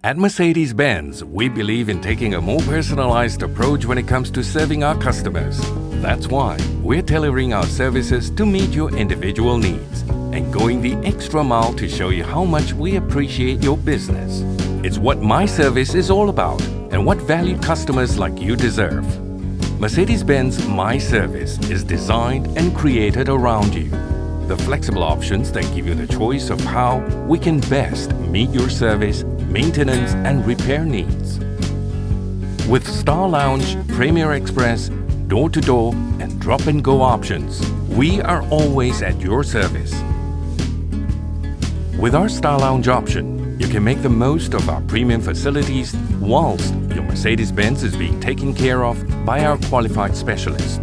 At Mercedes-Benz, we believe in taking a more personalized approach when it comes to serving our customers. That's why we're tailoring our services to meet your individual needs and going the extra mile to show you how much we appreciate your business. It's what My Service is all about and what valued customers like you deserve. Mercedes-Benz My Service is designed and created around you. The flexible options that give you the choice of how we can best meet your service, maintenance and repair needs. With Star Lounge, Premier Express, door-to-door and drop-and-go options, we are always at your service. With our Star Lounge option, you can make the most of our premium facilities whilst your Mercedes-Benz is being taken care of by our qualified specialist.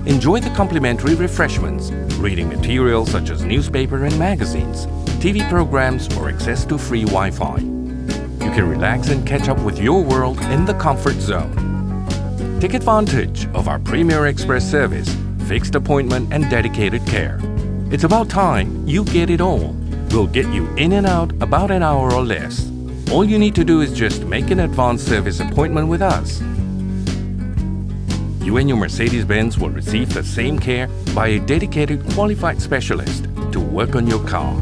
Enjoy the complimentary refreshments, reading materials such as newspaper and magazines, TV programs or access to free Wi-Fi. You can relax and catch up with your world in the comfort zone. Take advantage of our Premier Express service, fixed appointment and dedicated care. It's about time you get it all. We'll get you in and out about an hour or less. All you need to do is just make an advance service appointment with us. You and your Mercedes-Benz will receive the same care by a dedicated qualified specialist to work on your car.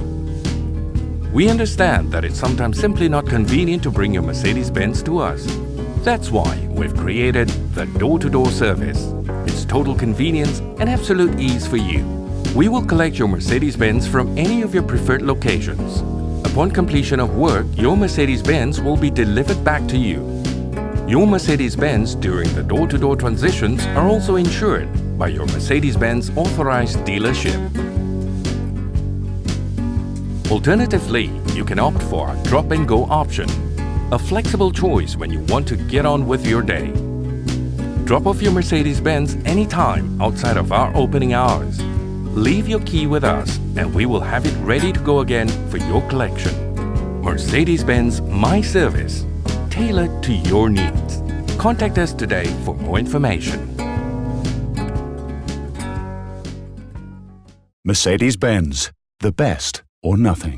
We understand that it's sometimes simply not convenient to bring your Mercedes-Benz to us. That's why we've created the door-to-door service. It's total convenience and absolute ease for you. We will collect your Mercedes-Benz from any of your preferred locations. Upon completion of work, your Mercedes-Benz will be delivered back to you. Your Mercedes-Benz during the door-to-door transitions are also insured by your Mercedes-Benz authorized dealership. Alternatively, you can opt for our drop-and-go option, a flexible choice when you want to get on with your day. Drop off your Mercedes-Benz anytime outside of our opening hours. Leave your key with us and we will have it ready to go again for your collection. Mercedes-Benz My Service, tailored to your needs. Contact us today for more information. Mercedes-Benz, the best or nothing.